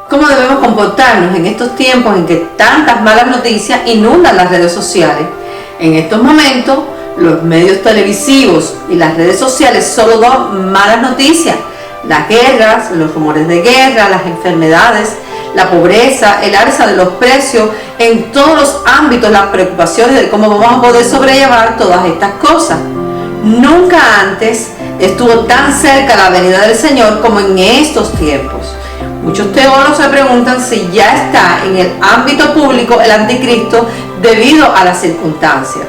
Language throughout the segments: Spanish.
¿Cómo debemos comportarnos en estos tiempos en que tantas malas noticias inundan las redes sociales? En estos momentos, los medios televisivos y las redes sociales solo dan malas noticias. Las guerras, los rumores de guerra, las enfermedades, la pobreza, el alza de los precios, en todos los ámbitos, las preocupaciones de cómo vamos a poder sobrellevar todas estas cosas. Nunca antes estuvo tan cerca la venida del Señor como en estos tiempos. Muchos teólogos se preguntan si ya está en el ámbito público el anticristo debido a las circunstancias.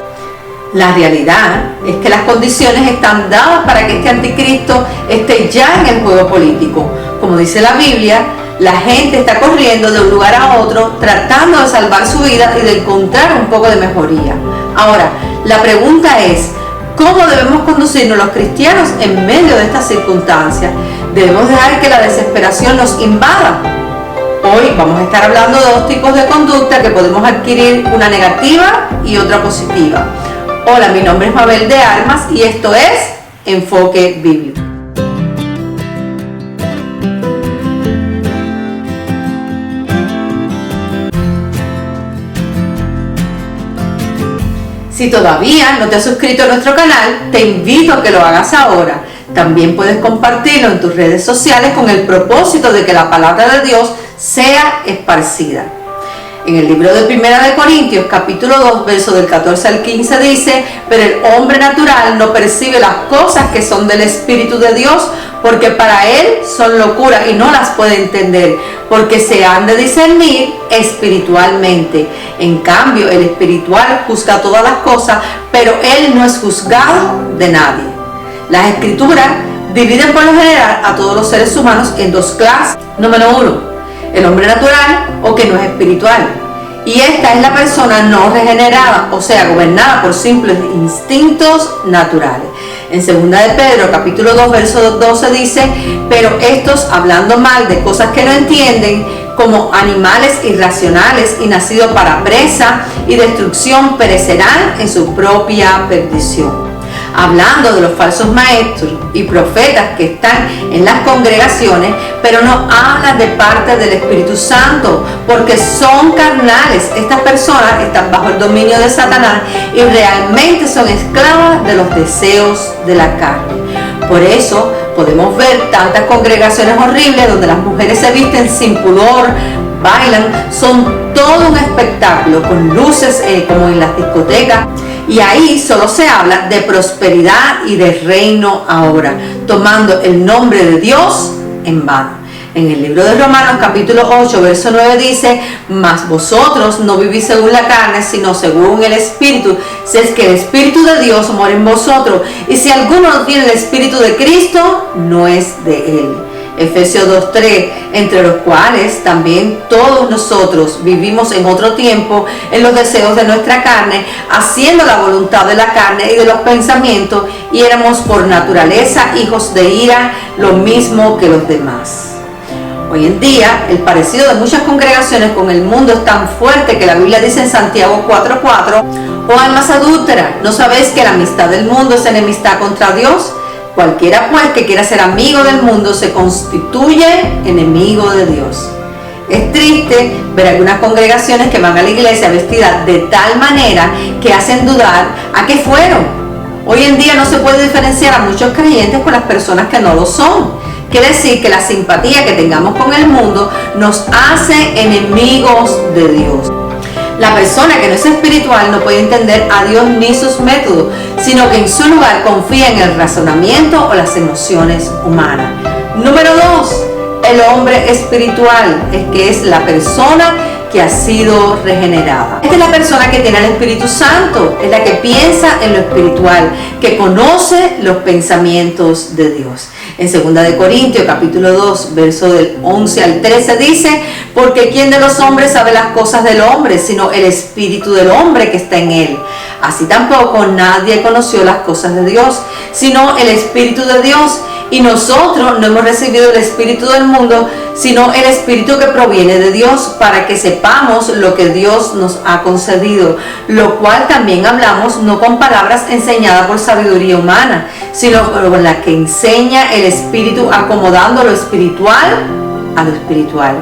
La realidad es que las condiciones están dadas para que este anticristo esté ya en el juego político. Como dice la Biblia, la gente está corriendo de un lugar a otro tratando de salvar su vida y de encontrar un poco de mejoría. Ahora, la pregunta es, ¿cómo debemos conducirnos los cristianos en medio de estas circunstancias? ¿Debemos dejar que la desesperación nos invada? Hoy vamos a estar hablando de dos tipos de conducta que podemos adquirir, una negativa y otra positiva. Hola, mi nombre es Mabel de Armas y esto es Enfoque Bíblico. Si todavía no te has suscrito a nuestro canal, te invito a que lo hagas ahora. También puedes compartirlo en tus redes sociales con el propósito de que la palabra de Dios sea esparcida. En el libro de 1 de Corintios, capítulo 2, verso del 14 al 15 dice: pero el hombre natural no percibe las cosas que son del Espíritu de Dios, porque para él son locura y no las puede entender, porque se han de discernir espiritualmente. En cambio, el espiritual juzga todas las cosas, pero él no es juzgado de nadie. Las Escrituras dividen por lo general a todos los seres humanos en dos clases. Número 1, el hombre natural o que no es espiritual. Y esta es la persona no regenerada, o sea, gobernada por simples instintos naturales. En 2 de Pedro, capítulo 2, verso 12 dice: pero estos, hablando mal de cosas que no entienden, como animales irracionales y nacidos para presa y destrucción, perecerán en su propia perdición. Hablando de los falsos maestros y profetas que están en las congregaciones, pero no hablan de parte del Espíritu Santo, porque son carnales. Estas personas están bajo el dominio de Satanás y realmente son esclavas de los deseos de la carne. Por eso podemos ver tantas congregaciones horribles donde las mujeres se visten sin pudor, bailan, son todo un espectáculo con luces como en las discotecas. Y ahí solo se habla de prosperidad y de reino ahora, tomando el nombre de Dios en vano. En el libro de Romanos capítulo 8, verso 9 dice: mas vosotros no vivís según la carne, sino según el Espíritu, si es que el Espíritu de Dios mora en vosotros. Y si alguno no tiene el Espíritu de Cristo, no es de él. Efesios 2:3, entre los cuales también todos nosotros vivimos en otro tiempo en los deseos de nuestra carne, haciendo la voluntad de la carne y de los pensamientos, y éramos por naturaleza hijos de ira, lo mismo que los demás. Hoy en día, el parecido de muchas congregaciones con el mundo es tan fuerte que la Biblia dice en Santiago 4:4: oh almas adúlteras, ¿no sabéis que la amistad del mundo es enemistad contra Dios? Cualquiera pues que quiera ser amigo del mundo se constituye enemigo de Dios. Es triste ver algunas congregaciones que van a la iglesia vestidas de tal manera que hacen dudar a qué fueron. Hoy en día no se puede diferenciar a muchos creyentes con las personas que no lo son. Quiere decir que la simpatía que tengamos con el mundo nos hace enemigos de Dios. La persona que no es espiritual no puede entender a Dios ni sus métodos, sino que en su lugar confía en el razonamiento o las emociones humanas. Número 2, el hombre espiritual, es la persona que ha sido regenerada. Esta es la persona que tiene el Espíritu Santo, es la que piensa en lo espiritual, que conoce los pensamientos de Dios. En 2 de Corintios, capítulo 2, verso del 11 al 13 dice: porque ¿quién de los hombres sabe las cosas del hombre, sino el espíritu del hombre que está en él? Así tampoco nadie conoció las cosas de Dios, sino el Espíritu de Dios. Y nosotros no hemos recibido el espíritu del mundo, sino el espíritu que proviene de Dios, para que sepamos lo que Dios nos ha concedido, lo cual también hablamos no con palabras enseñadas por sabiduría humana, sino con la que enseña el Espíritu, acomodando lo espiritual a lo espiritual.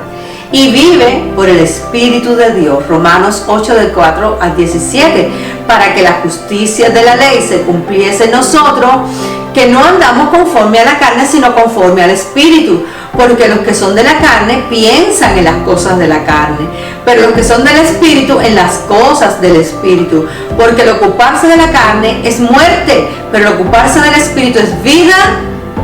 y vive por el Espíritu de Dios. Romanos 8 del 4 al 17, para que la justicia de la ley se cumpliese en nosotros, que no andamos conforme a la carne, sino conforme al Espíritu, porque los que son de la carne piensan en las cosas de la carne, pero los que son del Espíritu en las cosas del Espíritu, porque el ocuparse de la carne es muerte, pero el ocuparse del Espíritu es vida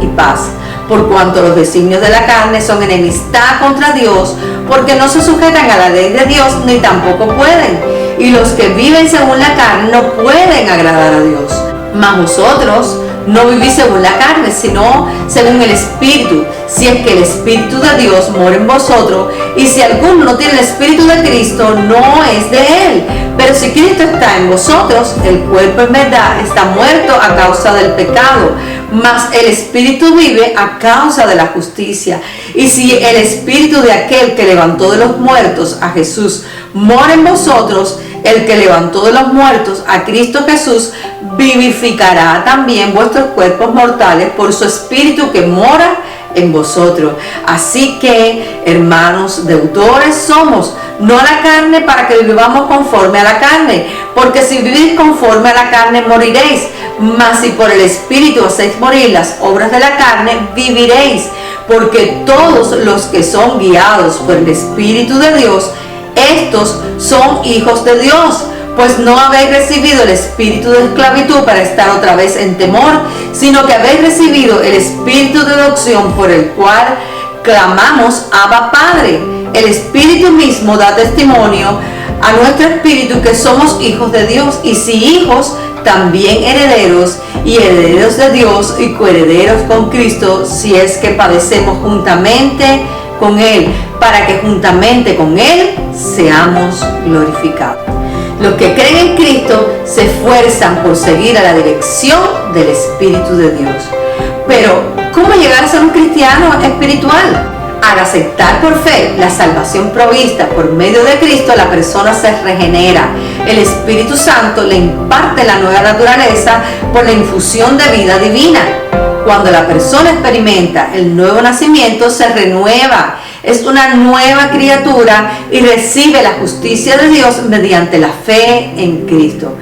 y paz. Por cuanto los designios de la carne son enemistad contra Dios, porque no se sujetan a la ley de Dios, ni tampoco pueden. Y los que viven según la carne no pueden agradar a Dios. Mas vosotros no vivís según la carne, sino según el Espíritu, si es que el Espíritu de Dios mora en vosotros. Y si alguno no tiene el Espíritu de Cristo, no es de él. Pero si Cristo está en vosotros, el cuerpo en verdad está muerto a causa del pecado, mas el Espíritu vive a causa de la justicia. Y si el Espíritu de aquel que levantó de los muertos a Jesús mora en vosotros, el que levantó de los muertos a Cristo Jesús vivificará también vuestros cuerpos mortales por su Espíritu que mora en vosotros. Así que, hermanos, deudores somos, no a la carne, para que vivamos conforme a la carne, porque si vivís conforme a la carne moriréis, mas si por el Espíritu hacéis morir las obras de la carne, viviréis, porque todos los que son guiados por el Espíritu de Dios, estos son hijos de Dios. Pues no habéis recibido el espíritu de esclavitud para estar otra vez en temor, sino que habéis recibido el espíritu de adopción, por el cual clamamos Abba Padre. El Espíritu mismo da testimonio a nuestro espíritu que somos hijos de Dios, y si hijos, también herederos, y herederos de Dios y coherederos con Cristo, si es que padecemos juntamente con Él, para que juntamente con Él seamos glorificados. Los que creen en Cristo se esfuerzan por seguir a la dirección del Espíritu de Dios. Pero, ¿cómo llegar a ser un cristiano espiritual? Al aceptar por fe la salvación provista por medio de Cristo, la persona se regenera. El Espíritu Santo le imparte la nueva naturaleza por la infusión de vida divina. Cuando la persona experimenta el nuevo nacimiento, se renueva. Es una nueva criatura y recibe la justicia de Dios mediante la fe en Cristo.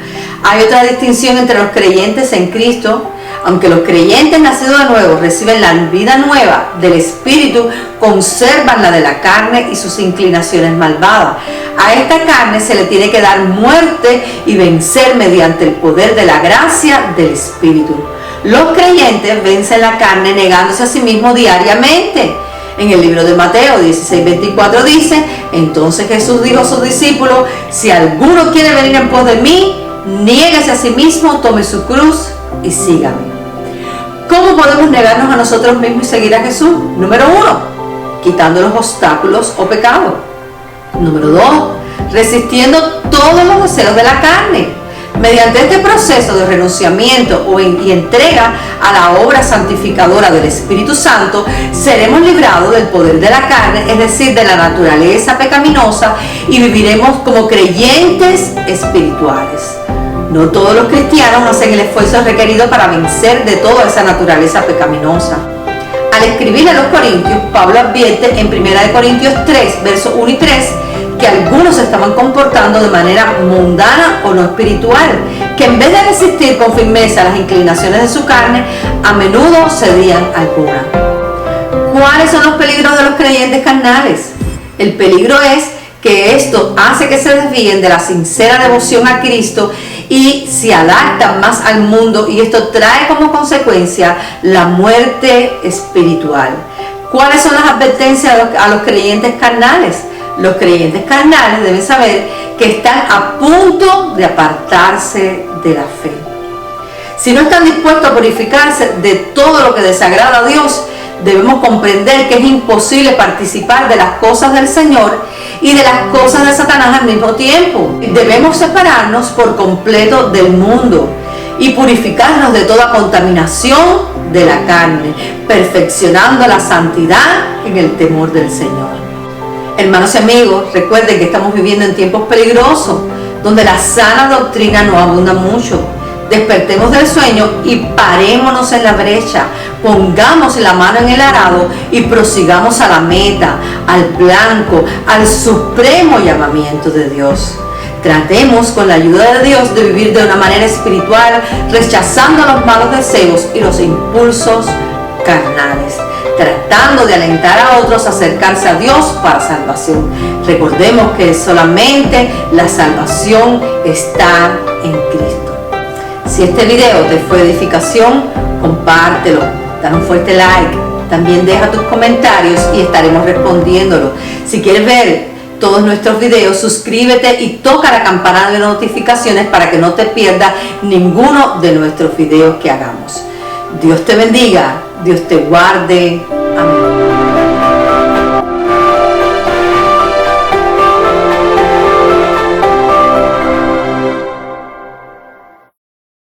Hay otra distinción entre los creyentes en Cristo. Aunque los creyentes nacidos de nuevo reciben la vida nueva del Espíritu, conservan la de la carne y sus inclinaciones malvadas. A esta carne se le tiene que dar muerte y vencer mediante el poder de la gracia del Espíritu. Los creyentes vencen la carne negándose a sí mismos diariamente. En el libro de Mateo 16:24 dice: entonces Jesús dijo a sus discípulos: si alguno quiere venir en pos de mí, niéguese a sí mismo, tome su cruz y sígame. ¿Cómo podemos negarnos a nosotros mismos y seguir a Jesús? Número 1, quitando los obstáculos o pecados. Número 2, resistiendo todos los deseos de la carne. Mediante este proceso de renunciamiento y entrega a la obra santificadora del Espíritu Santo, seremos librados del poder de la carne, es decir, de la naturaleza pecaminosa, y viviremos como creyentes espirituales. No todos los cristianos hacen el esfuerzo requerido para vencer de toda esa naturaleza pecaminosa. Al escribir a los Corintios, Pablo advierte en 1 Corintios 3, versos 1 y 3, que algunos se estaban comportando de manera mundana o no espiritual, que en vez de resistir con firmeza las inclinaciones de su carne, a menudo cedían al cura. ¿Cuáles son los peligros de los creyentes carnales? El peligro es que esto hace que se desvíen de la sincera devoción a Cristo y se adaptan más al mundo, y esto trae como consecuencia la muerte espiritual. ¿Cuáles son las advertencias a los creyentes carnales? Los creyentes carnales deben saber que están a punto de apartarse de la fe. Si no están dispuestos a purificarse de todo lo que desagrada a Dios, debemos comprender que es imposible participar de las cosas del Señor y de las cosas de Satanás al mismo tiempo. Debemos separarnos por completo del mundo y purificarnos de toda contaminación de la carne, perfeccionando la santidad en el temor del Señor. Hermanos y amigos, recuerden que estamos viviendo en tiempos peligrosos, donde la sana doctrina no abunda mucho. Despertemos del sueño y parémonos en la brecha, Pongamos la mano en el arado y prosigamos a la meta, al blanco, al supremo llamamiento de Dios. Tratemos con la ayuda de Dios de vivir de una manera espiritual, rechazando los malos deseos y los impulsos carnales, tratando de alentar a otros a acercarse a Dios para salvación. Recordemos que solamente la salvación está en Cristo. Si este video te fue edificación, compártelo, dale un fuerte like, también deja tus comentarios y estaremos respondiéndolo. Si quieres ver todos nuestros videos, suscríbete y toca la campana de notificaciones para que no te pierdas ninguno de nuestros videos que hagamos. Dios te bendiga, Dios te guarde. Amén.